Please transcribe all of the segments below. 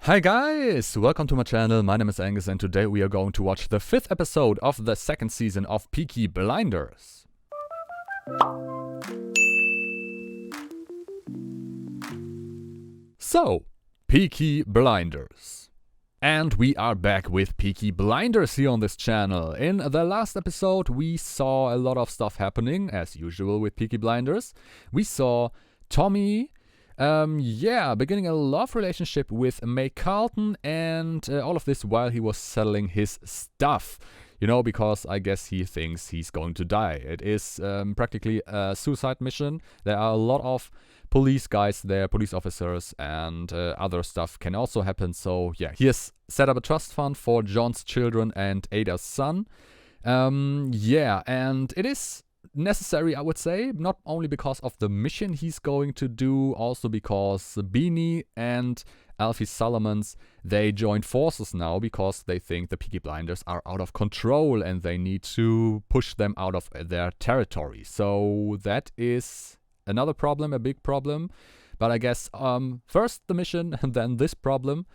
Hi guys, welcome to my channel. My name is Angus and today we are going to watch the 5th episode of the 2nd season of Peaky Blinders. So, Peaky Blinders. And we are back with Peaky Blinders here on this channel. In the last episode we saw a lot of stuff happening, as usual with Peaky Blinders. We saw Tommy beginning a love relationship with May Carlton, and all of this while he was selling his stuff. You know, because I guess he thinks he's going to die. It is practically a suicide mission. There are a lot of police guys there, police officers, and other stuff can also happen. So yeah, he has set up a trust fund for John's children and Ada's son. And it is necessary, I would say, not only because of the mission he's going to do, also because Beanie and Alfie Solomons, they joined forces now because they think the Peaky Blinders are out of control and they need to push them out of their territory. So that is another problem, a big problem. But I guess first the mission and then this problem,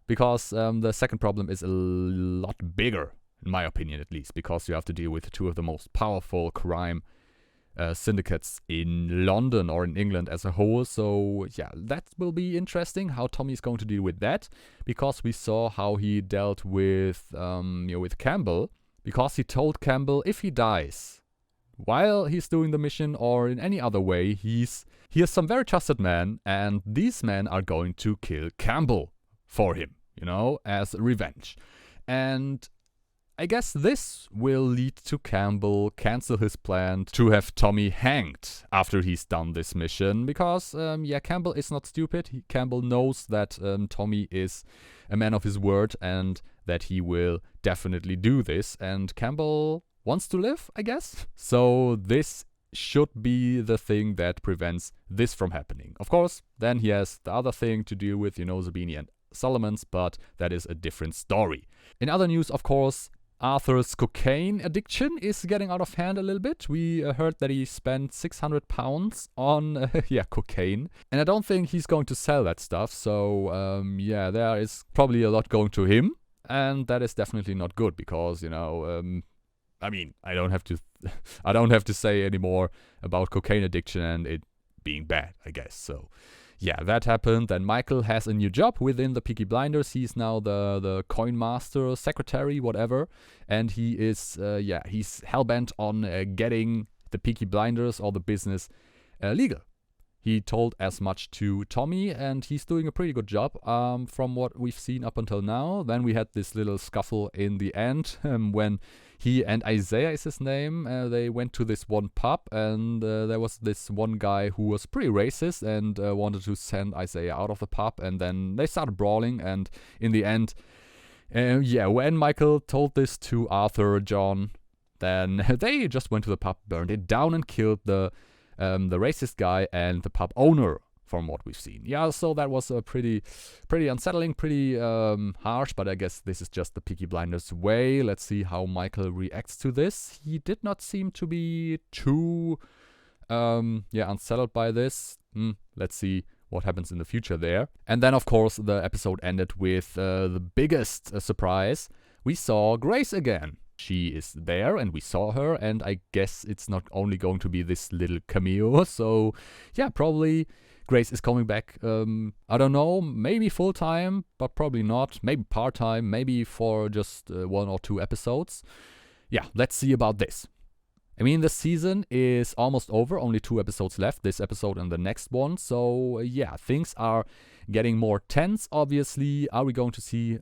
because the second problem is a lot bigger. In my opinion, at least, because you have to deal with two of the most powerful crime syndicates in London or in England as a whole. So yeah, that will be interesting how Tommy is going to deal with that, because we saw how he dealt with with Campbell, because he told Campbell if he dies while he's doing the mission or in any other way, he has some very trusted men, and these men are going to kill Campbell for him, as revenge. And I guess this will lead to Campbell cancel his plan to have Tommy hanged after he's done this mission, because Campbell is not stupid. Campbell knows that Tommy is a man of his word and that he will definitely do this, and Campbell wants to live, I guess. So this should be the thing that prevents this from happening. Of course, then he has the other thing to deal with, Zabini and Solomons, but that is a different story. In other news, of course, Arthur's cocaine addiction is getting out of hand a little bit. We heard that he spent £600 on cocaine, and I don't think he's going to sell that stuff. So there is probably a lot going to him, and that is definitely not good because I don't have to say any more about cocaine addiction and it being bad, I guess. So yeah, that happened. Then Michael has a new job within the Peaky Blinders. He's now the coin master, secretary, whatever. And he is, he's hellbent on getting the Peaky Blinders or the business legal. He told as much to Tommy, and he's doing a pretty good job from what we've seen up until now. Then we had this little scuffle in the end when he and Isaiah is his name. They went to this one pub, and there was this one guy who was pretty racist and wanted to send Isaiah out of the pub. And then they started brawling, and in the end, when Michael told this to Arthur, John, then they just went to the pub, burned it down, and killed the racist guy and the pub owner, from what we've seen. Yeah, so that was a pretty unsettling, pretty harsh, but I guess this is just the Peaky Blinders way. Let's see how Michael reacts to this. He did not seem to be too unsettled by this. Let's see what happens in the future there. And then, of course, the episode ended with the biggest surprise. We saw Grace again. She is there, and we saw her, and I guess it's not only going to be this little cameo. So, yeah, probably Grace is coming back, I don't know, maybe full-time, but probably not. Maybe part-time, maybe for just 1 or 2 episodes. Yeah, let's see about this. I mean, the season is almost over, only 2 episodes left, this episode and the next one. So, yeah, things are getting more tense, obviously. Are we going to see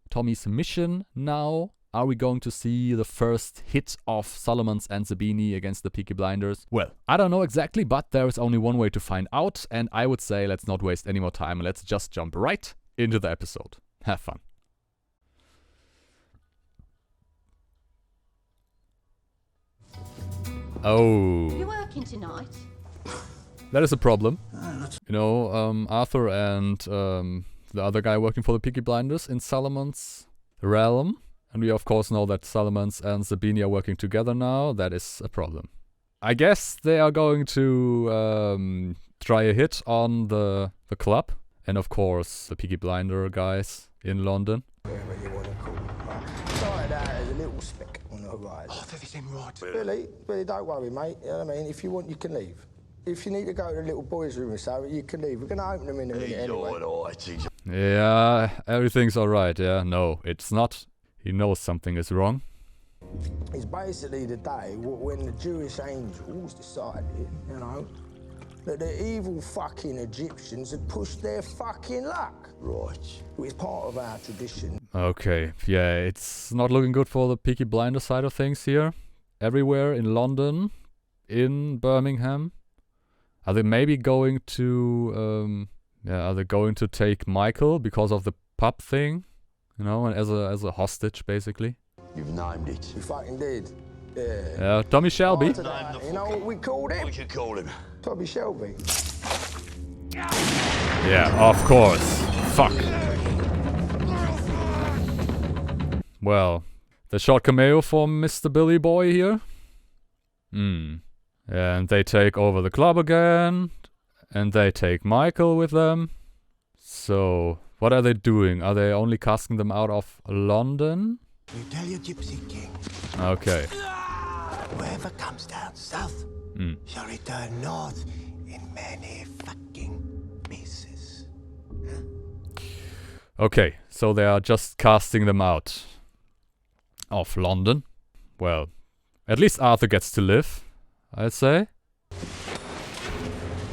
Tommy's mission now? Are we going to see the first hit of Solomons and Zabini against the Peaky Blinders? Well, I don't know exactly, but there is only one way to find out, and I would say let's not waste any more time. Let's just jump right into the episode. Have fun. Oh. You working tonight? That is a problem. Arthur and the other guy working for the Peaky Blinders in Solomon's realm. And we of course know that Solomons and Zabini are working together now. That is a problem. I guess they are going to try a hit on the club And of course, the Peaky Blinder guys in London. Whatever you want to call it. Started out as a little speck on the horizon. Oh, that is him right. Billy, don't worry, mate. You know what I mean? If you want, you can leave. If you need to go to the little boys' room or something, you can leave. We're going to open them in a minute anyway. Yeah, everything's alright, yeah. No, it's not. He knows something is wrong. It's basically the day when the Jewish angels decided, you know, that the evil fucking Egyptians had pushed their fucking luck. Right. It's part of our tradition. Okay, yeah, it's not looking good for the Peaky Blinder side of things here. Everywhere in London, in Birmingham. Are they maybe going to, are they going to take Michael because of the pub thing? You know, as a hostage, basically. You've named it. We fucking did. Yeah. Yeah, Tommy Shelby. You know what we called him? What you call him? Tommy Shelby. Yeah, of course. Fuck. Well, the short cameo from Mr. Billy Boy here. And they take over the club again. And they take Michael with them. So, what are they doing? Are they only casting them out of London? You tell your Gypsy King. Okay. Whoever comes down south shall return north in many fucking pieces. Okay, so they are just casting them out of London. Well, at least Arthur gets to live, I'd say.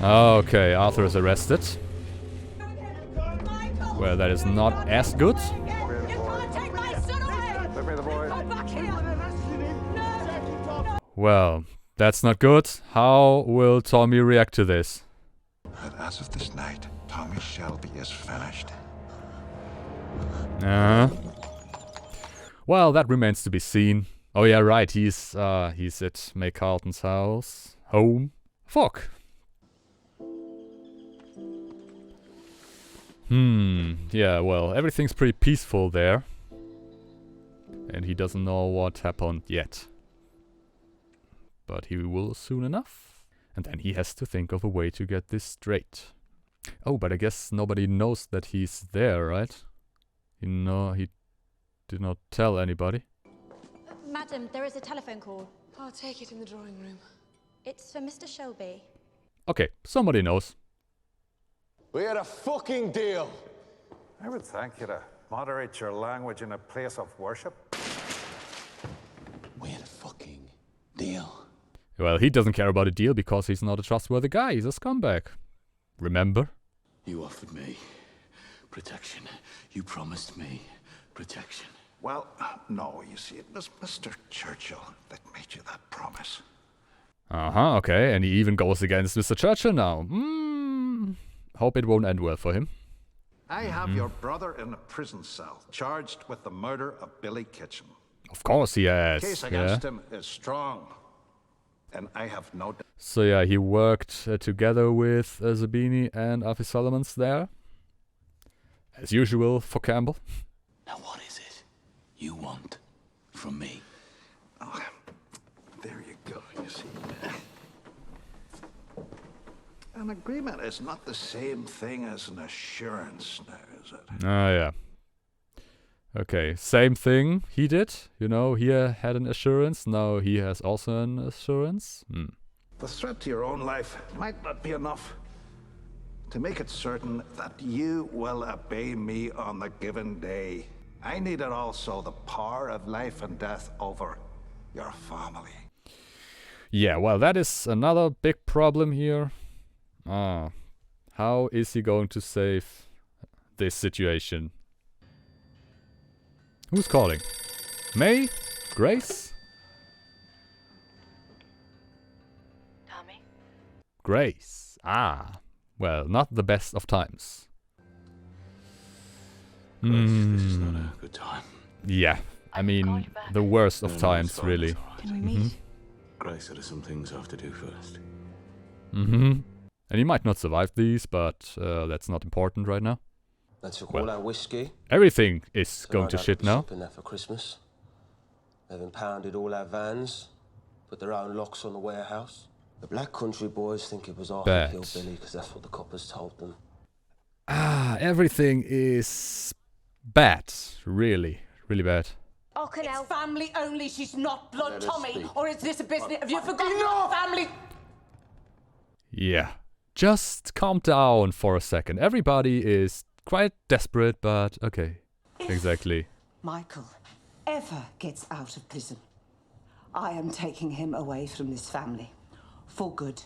Okay, Arthur is arrested. Well, that is not as good. Well, that's not good. How will Tommy react to this? And as of this night, Tommy Shelby is finished. Well, that remains to be seen. Oh yeah, right. He's at May Carlton's house. Home. Fuck. Yeah, well, everything's pretty peaceful there. And he doesn't know what happened yet. But he will soon enough. And then he has to think of a way to get this straight. Oh, but I guess nobody knows that he's there, right? He did not tell anybody. Madam, there is a telephone call. I'll take it in the drawing room. It's for Mr. Shelby. Okay, somebody knows. We had a fucking deal. I would thank you to moderate your language in a place of worship. We had a fucking deal. Well, he doesn't care about a deal because he's not a trustworthy guy. He's a scumbag. Remember? You offered me protection. You promised me protection. Well, no, you see, it was Mr. Churchill that made you that promise. Okay, and he even goes against Mr. Churchill now. Hope it won't end well for him. I have your brother in a prison cell, charged with the murder of Billy Kitchen. Of course he has. The case against him is strong, and I have no doubt. So yeah, he worked together with Zabini and Alfie Solomons there. As usual for Campbell. Now what is it you want from me? Oh, there you go, you see. An agreement is not the same thing as an assurance now, is it? Oh yeah. Okay, same thing he did. You know, he had an assurance, now he has also an assurance. The threat to your own life might not be enough to make it certain that you will obey me on the given day. I needed also the power of life and death over your family. Yeah, well, that is another big problem here. How is he going to save this situation? Who's calling? May? Grace? Tommy? Grace. Well, not the best of times. This is not a good time. Yeah, I mean, the worst of times, really. Can we meet? Grace, there are some things I have to do first. And he might not survive these, but that's not important right now. They took all our whiskey. Everything is going to shit now. Shipping that for Christmas. They've impounded all our vans, put their own locks on the warehouse. The Black Country boys think it was our Bad. hillbilly because that's what the coppers told them. Everything is bad. Really, really bad. It's family only. She's not blood, Tommy. Or is this a business? Have you forgotten your family? Yeah. Just calm down for a second. Everybody is quite desperate, but okay. Exactly. Michael ever gets out of prison, I am taking him away from this family. For good.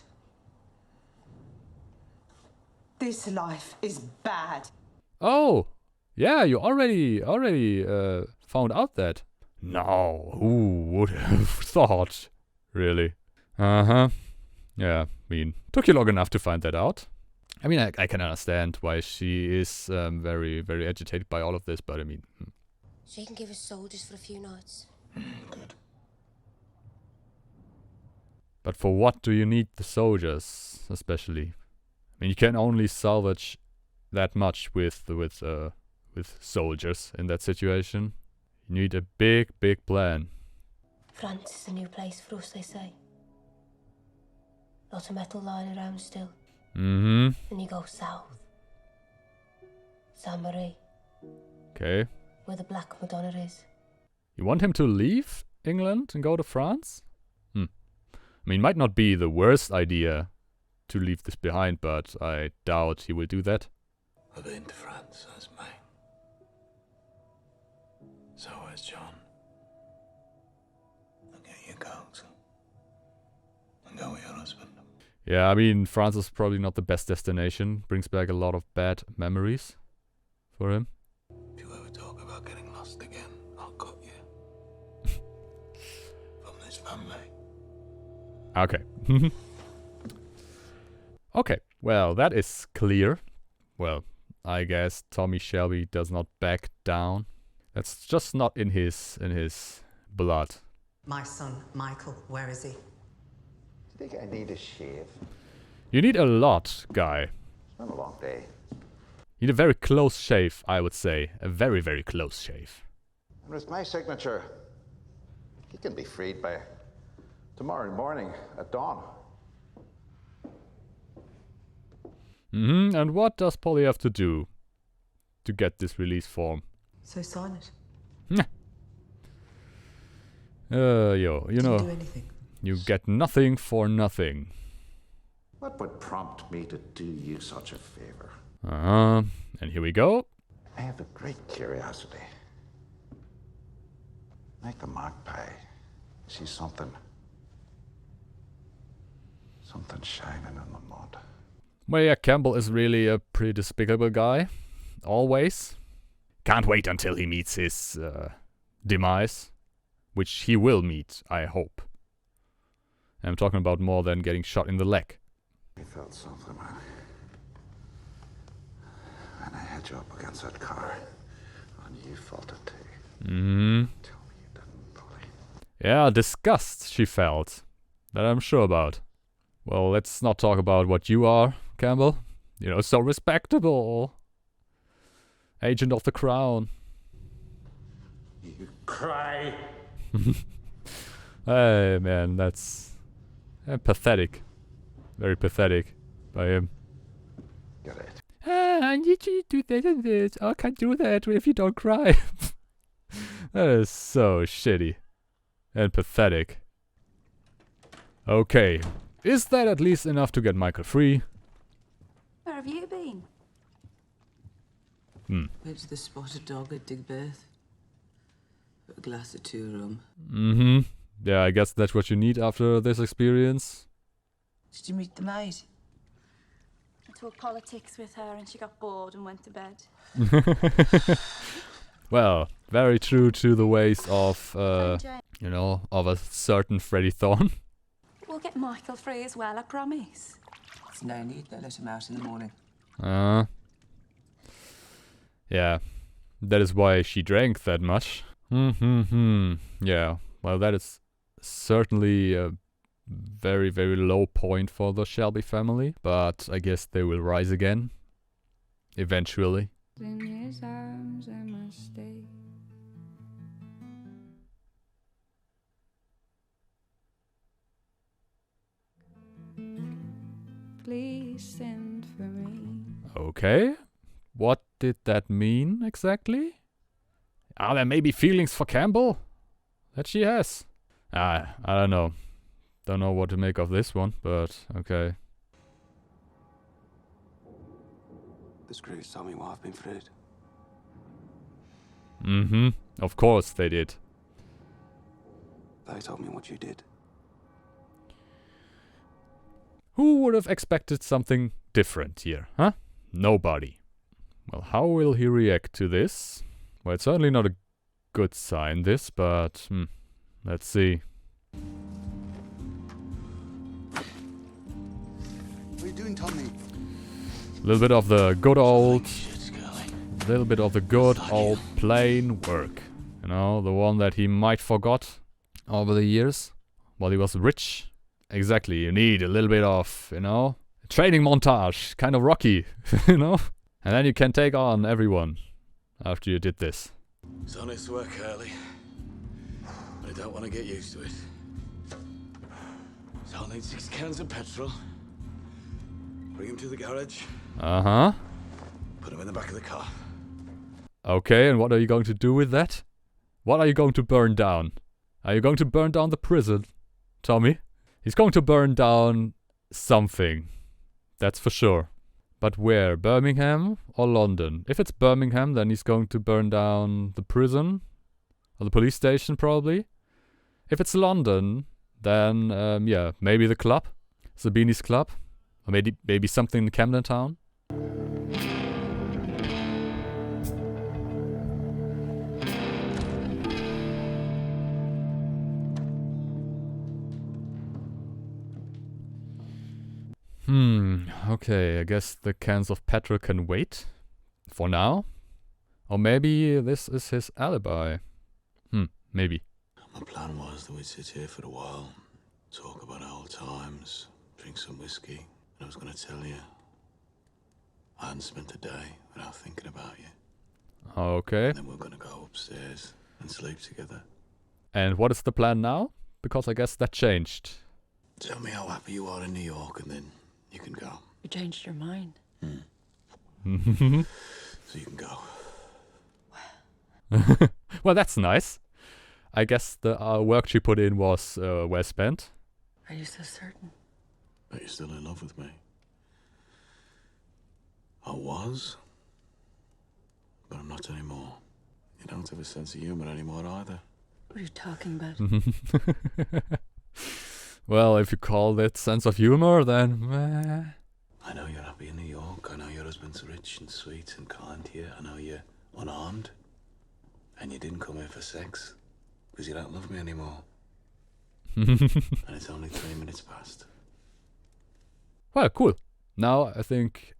This life is bad. Oh, yeah, you already found out that. No, who would have thought? Really? Uh-huh. Yeah, I mean, took you long enough to find that out. I mean, I can understand why she is very, very agitated by all of this, but I mean... She can give us soldiers for a few nights. Good. But for what do you need the soldiers, especially? I mean, you can only salvage that much with soldiers in that situation. You need a big, big plan. France is a new place for us, they say. Lots of metal lying around still. Mm-hmm. Then you go south. Saint-Marie. Okay. Where the Black Madonna is. You want him to leave England and go to France? I mean, might not be the worst idea to leave this behind, but I doubt he will do that. I've been to France, as mine. So has John. I'll get you coat. And go with your husband. Yeah, I mean, France is probably not the best destination. Brings back a lot of bad memories for him. If you ever talk about getting lost again, I'll cut you. From this family. Okay. Okay, well, that is clear. Well, I guess Tommy Shelby does not back down. That's just not in his blood. My son, Michael, where is he? Do you think I need a shave? You need a lot, guy. It's been a long day. You need a very close shave, I would say. A very, very close shave. And with my signature, he can be freed by tomorrow morning at dawn. And what does Polly have to do to get this release form? So sign it. You Didn't know, do anything. you get nothing for nothing. What would prompt me to do you such a favor? And here we go. I have a great curiosity. Like the magpie, see something shining in the mud. Well, yeah, Campbell is really a pretty despicable guy. Always. Can't wait until he meets his demise. Which he will meet, I hope. I'm talking about more than getting shot in the leg. I felt something when I had you up against that car. And you felt it too. Tell me you didn't, Polly. Yeah, disgust she felt. That I'm sure about. Well, let's not talk about what you are, Campbell. You know, so respectable. Agent of the Crown. You cry. Hey, man, that's pathetic. Very pathetic by him. Get it. I need you to do this and this. I can't do that if you don't cry. That is so shitty. And pathetic. Okay. Is that at least enough to get Michael free? Where have you been? Went to the Spotted Dog at Digbeth. A glass of two rum. Yeah, I guess that's what you need after this experience. Did you meet the maid? I talked politics with her and she got bored and went to bed. Well, very true to the ways of, Jane. you know, of a certain Freddie Thorne. We'll get Michael free as well, I promise. There's no need, they'll let him out in the morning. Yeah, that is why she drank that much. Yeah, well, that is certainly a very, very low point for the Shelby family, but I guess they will rise again. Eventually. In his arms I must stay. Please send for me. Okay, What did that mean exactly? Are there maybe feelings for Campbell? That she has. I don't know. Don't know what to make of this one, but okay. The screws told me what I've been through. Mm-hmm. Of course they did. They told me what you did. Who would have expected something different here, huh? Nobody. Well, how will he react to this? Well, it's certainly not a good sign, this, but let's see. What are you doing, Tommy? A little bit of the good old... little bit of the good old plain work. You know, the one that he might forgot over the years while he was rich. Exactly, you need a little bit of, you know, training montage, kind of Rocky, you know? And then you can take on everyone after you did this. It's honest work, Hurley. But I don't want to get used to it. So I'll need 6 cans of petrol. Bring him to the garage. Uh-huh. Put him in the back of the car. Okay, and what are you going to do with that? What are you going to burn down? Are you going to burn down the prison, Tommy? He's going to burn down something. That's for sure. But where? Birmingham or London? If it's Birmingham, then he's going to burn down the prison. Or the police station, probably. If it's London, then, yeah, maybe the club. Sabini's club. Or maybe something in Camden Town. Okay, I guess the cans of petrol can wait. For now. Or maybe this is his alibi. Maybe. My plan was that we'd sit here for a while, talk about old times, drink some whiskey, and I was going to tell you I hadn't spent a day without thinking about you. Okay. And then we're going to go upstairs and sleep together. And what is the plan now? Because I guess that changed. Tell me how happy you are in New York, and then you can go. You changed your mind. So you can go. Well, that's nice. I guess the work she put in was well spent. Are you so certain? But you're still in love with me. I was. But I'm not anymore. You don't have a sense of humor anymore either. What are you talking about? Well, if you call that sense of humor, then... I know you're happy in New York. I know your husband's rich and sweet and kind here. I know you're unarmed. And you didn't come here for sex. Because you don't love me anymore. And it's only 3 minutes past. Well, cool. Now I think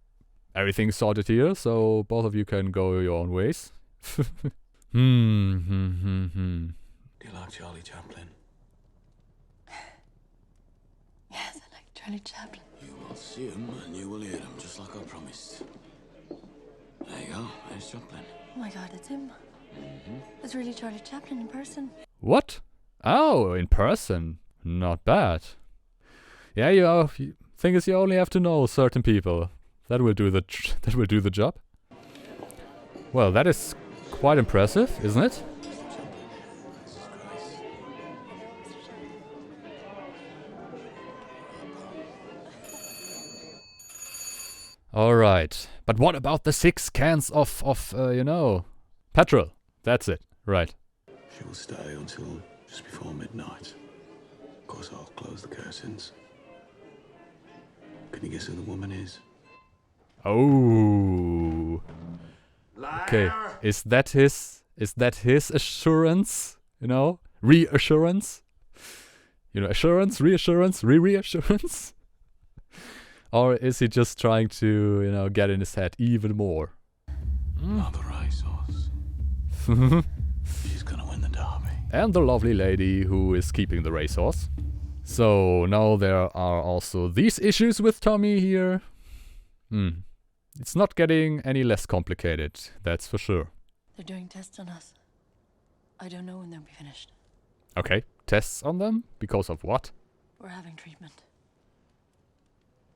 everything's sorted here, so both of you can go your own ways. Do you like Charlie Chaplin? Yes, I like Charlie Chaplin. You will see him and you will hear him, just like I promised. There you go, there's Chaplin. Oh my God, it's him. It's really Charlie Chaplin in person. What? Oh, in person. Not bad. Yeah, thing is, you only have to know certain people. That will do the job. Well, that is quite impressive, isn't it? All right, but what about the 6 cans of petrol? That's it, right? She will stay until just before midnight. Of course, I'll close the curtains. Can you guess who the woman is? Oh. Okay, is that his assurance? You know, reassurance. You know, assurance, reassurance, reassurance. Or is he just trying to, get in his head even more? Not the racehorse. She's gonna win the derby. And the lovely lady who is keeping the racehorse. So now there are also these issues with Tommy here. It's not getting any less complicated, that's for sure. They're doing tests on us. I don't know when they'll be finished. Okay, tests on them? Because of what? We're having treatment.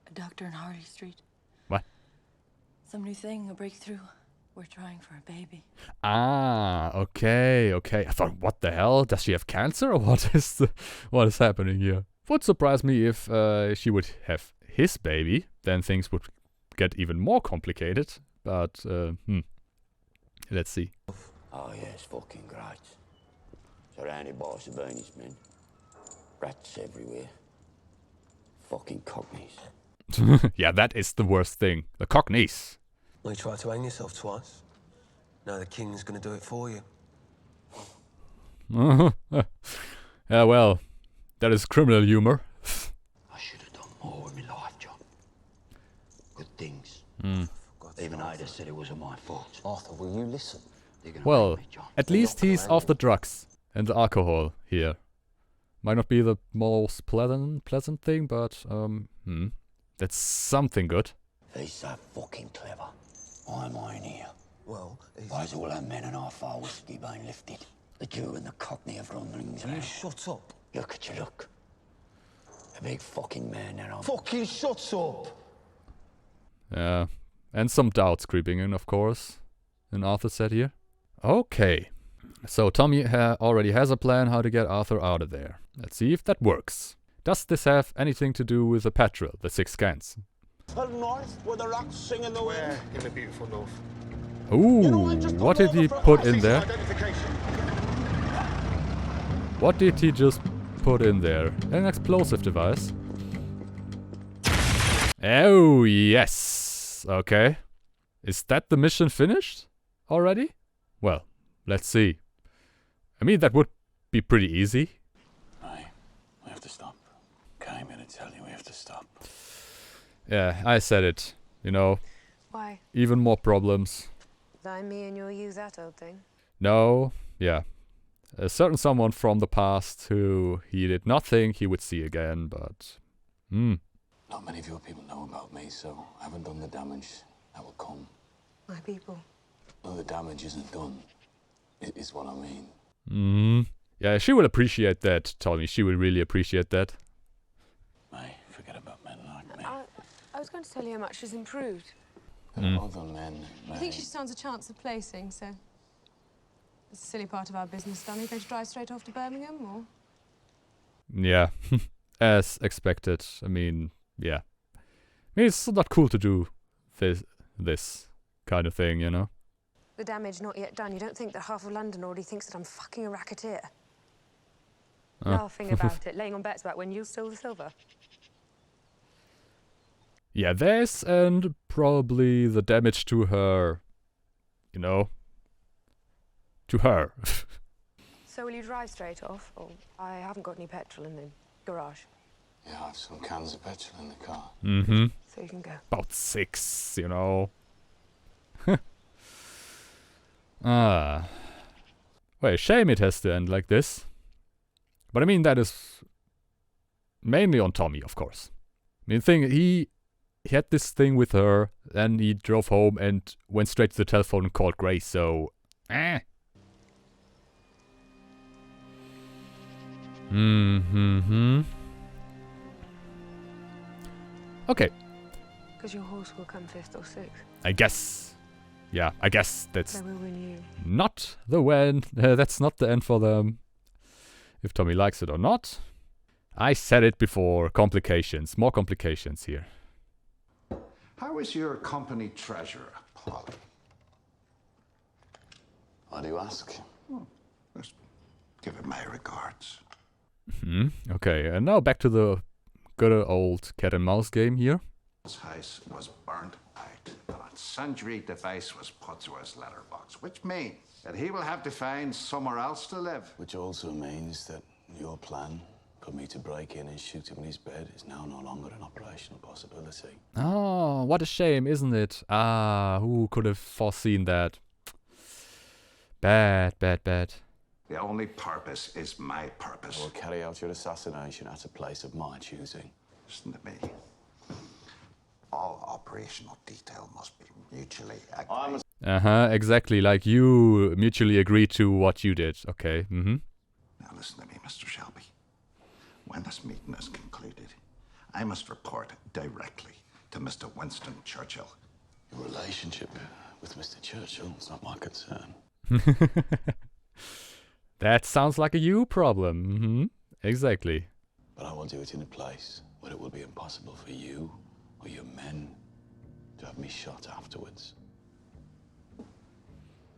A doctor in Harley Street. What? Some new thing, a breakthrough. We're trying for a baby. Ah, okay, okay. I thought, what the hell? Does she have cancer or what is happening here? Would surprise me if she would have his baby. Then things would get even more complicated. But, let's see. Oh yeah, it's fucking great. Surrounded by Sabini's men. Rats everywhere. Fucking cockneys. Yeah, that is the worst thing. The cockneys. Well, you tried to hang yourself twice. Now the king's gonna do it for you. Yeah, well, that is criminal humor. I should have done more with my life, John. Good things. Even Ida said it wasn't my fault. Arthur, will you listen? Well, at least he's off the drugs and the alcohol here. Might not be the most pleasant thing, but that's something good. He's so fucking clever. Why am I in here? Well, why's all our men and our far whiskey being lifted? The Jew and the Cockney have rumblings. Will you shut up? Look at you, look. A big fucking man now. Fucking shut up! Yeah, and some doubts creeping in, of course. And Arthur said here. Okay, so Tommy already has a plan how to get Arthur out of there. Let's see if that works. Does this have anything to do with the petrol, the 6 cans? Up north, where the rocks sing in the wind. In the beautiful north. Ooh, what did he put in there? What did he just put in there? An explosive device. Oh, yes. Okay. Is that the mission finished already? Well, let's see. I mean, that would be pretty easy. Aye, we have to stop. Came in to tell you we have to stop. Yeah, I said it. You know. Why? Even more problems. Then me and you'll use that old thing. No, yeah. A certain someone from the past who he did not think he would see again, but... Not many of your people know about me, so I haven't done the damage that will come. My people. No, the damage isn't done, is what I mean. Yeah, she will appreciate that, Tommy. She will really appreciate that. Aye, forget about men like me. I was going to tell you how much she's improved. There are other men, I think she stands a chance of placing, so... It's a silly part of our business done. Are you going to drive straight off to Birmingham, or...? Yeah, as expected. I mean, yeah. I mean, it's not cool to do this kind of thing, you know? The damage not yet done. You don't think that half of London already thinks that I'm fucking a racketeer? Laughing about it, laying on bets about when you stole the silver. Yeah, this and probably the damage to her, you know, to her. So will you drive straight off? Or I haven't got any petrol in the garage. Yeah, I have some cans of petrol in the car. So you can go. About 6, you know. Well, shame it has to end like this. But I mean, that is mainly on Tommy, of course. I mean, he had this thing with her, and he drove home and went straight to the telephone and called Grace, so... Okay. Because your horse will come 5th or 6th. I guess. Yeah, I guess that's So we'll win you. not the end. That's not the end for them. If Tommy likes it or not. I said it before. Complications. More complications here. How is your company treasurer, Polly? Why do you ask? Just give him my regards. Okay, and now back to the good old cat and mouse game here. His house was burnt out, and a sundry device was put to his letterbox, which means that he will have to find somewhere else to live. Which also means that your plan for me to break in and shoot him in his bed is now no longer an operational possibility. Oh, what a shame, isn't it? Who could have foreseen that? Bad. The only purpose is my purpose. I will carry out your assassination at a place of my choosing. Listen to me. All operational detail must be mutually agreed. Exactly, like you mutually agreed to what you did. Okay, Now listen to me, Mr. Shelby. When this meeting is concluded, I must report directly to Mr. Winston Churchill. Your relationship with Mr. Churchill. It's not my concern. That sounds like a you problem. Mm-hmm. Exactly. But I will do it in a place where it will be impossible for you or your men to have me shot afterwards.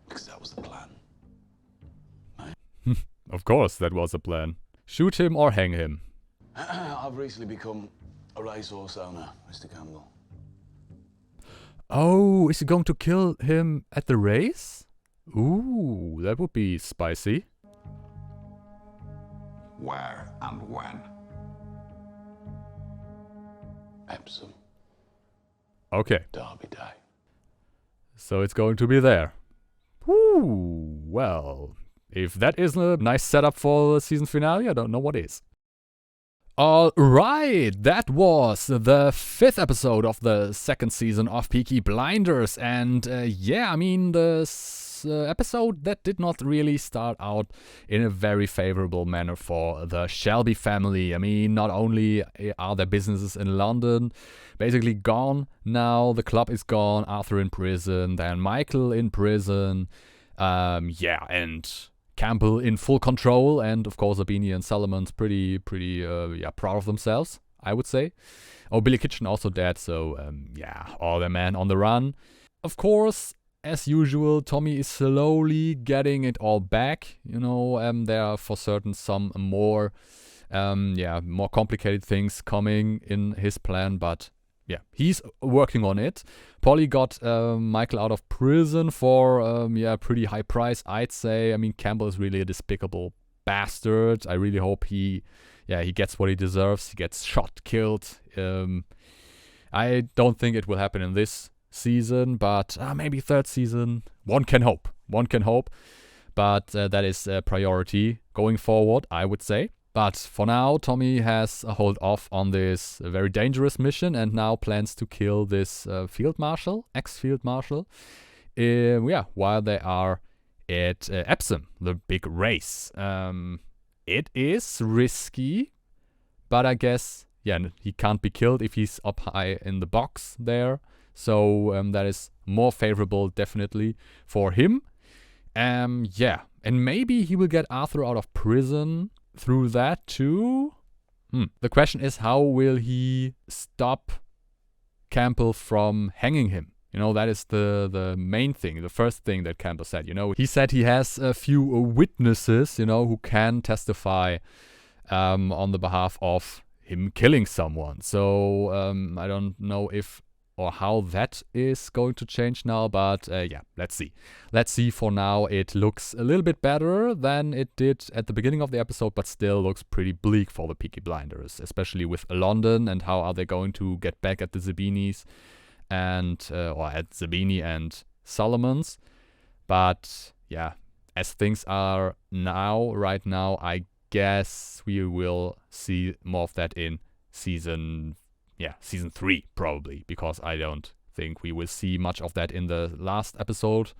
Because that was the plan. Right? Of course, that was the plan. Shoot him or hang him. I've recently become a racehorse owner, Mr. Campbell. Oh, is he going to kill him at the race? Ooh, that would be spicy. Where and when? Epsom. Okay. Derby Day. So it's going to be there. Ooh, well, if that isn't a nice setup for the season finale, I don't know what is. Alright, that was the 5th episode of the 2nd season of Peaky Blinders. And yeah, I mean, this episode that did not really start out in a very favorable manner for the Shelby family. I mean, not only are their businesses in London basically gone now, the club is gone, Arthur in prison, then Michael in prison, yeah, and Campbell in full control, and of course Abini and Solomon's pretty proud of themselves, I would say. Oh, Billy Kitchen also dead, so yeah, all their men on the run. Of course, as usual, Tommy is slowly getting it all back. You know, there are for certain some more complicated things coming in his plan, but yeah, he's working on it. Polly got Michael out of prison for pretty high price, I'd say. I mean, Campbell is really a despicable bastard. I really hope he gets what he deserves. He gets shot, killed. I don't think it will happen in this season, but maybe 3rd season. One can hope. But that is a priority going forward, I would say. But for now, Tommy has a hold off on this very dangerous mission and now plans to kill this ex-field marshal, while they are at Epsom, the big race. It is risky, but I guess, he can't be killed if he's up high in the box there. So that is more favorable, definitely, for him. And maybe he will get Arthur out of prison through that too. The question is, how will he stop Campbell from hanging him? You know, that is the main thing, the first thing that Campbell said. You know, he said he has a few witnesses, you know, who can testify on the behalf of him killing someone. So I don't know if or how that is going to change now, but let's see. Let's see. For now, it looks a little bit better than it did at the beginning of the episode, but still looks pretty bleak for the Peaky Blinders, especially with London and how are they going to get back at the Zabinis and or at Zabini and Solomon's. But yeah, as things are now, right now, I guess we will see more of that in season 3 probably, because I don't think we will see much of that in the last episode.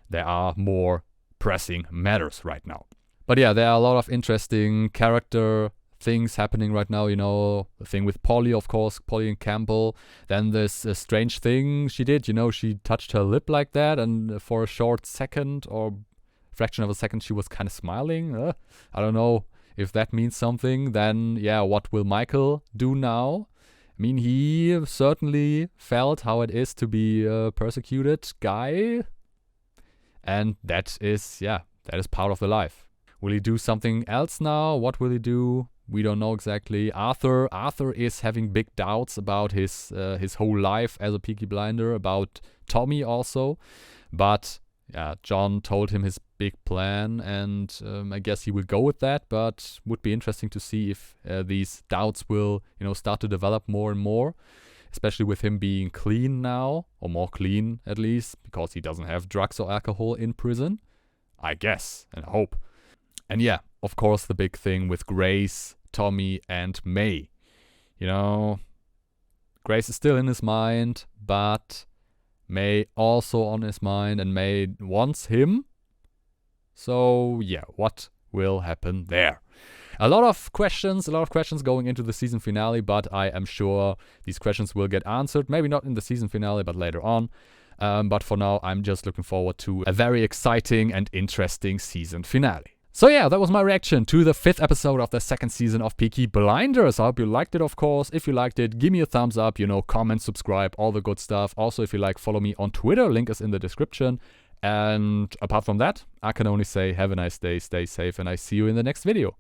There are more pressing matters right now. But yeah, there are a lot of interesting character things happening right now. You know, the thing with Polly, of course, Polly and Campbell. Then this strange thing she did, you know, she touched her lip like that, and for a short second or fraction of a second she was kind of smiling. I don't know if that means something. Then what will Michael do now? I mean, he certainly felt how it is to be a persecuted guy. And that is part of the life. Will he do something else now? What will he do? We don't know exactly. Arthur is having big doubts about his whole life as a Peaky Blinder, about Tommy also. But John told him his big plan, and I guess he will go with that. But would be interesting to see if these doubts will, start to develop more and more, especially with him being clean now, or more clean at least, because he doesn't have drugs or alcohol in prison, I guess, and I hope. And of course, the big thing with Grace, Tommy, and May. Grace is still in his mind, but May also on his mind, and May wants him. So what will happen there? A lot of questions going into the season finale, but I am sure these questions will get answered. Maybe not in the season finale, but later on. But for now, I'm just looking forward to a very exciting and interesting season finale. So yeah, that was my reaction to the 5th episode of the 2nd season of Peaky Blinders. I hope you liked it, of course. If you liked it, give me a thumbs up, you know, comment, subscribe, all the good stuff. Also, if you like, follow me on Twitter. Link is in the description. And apart from that, I can only say have a nice day, stay safe, and I see you in the next video.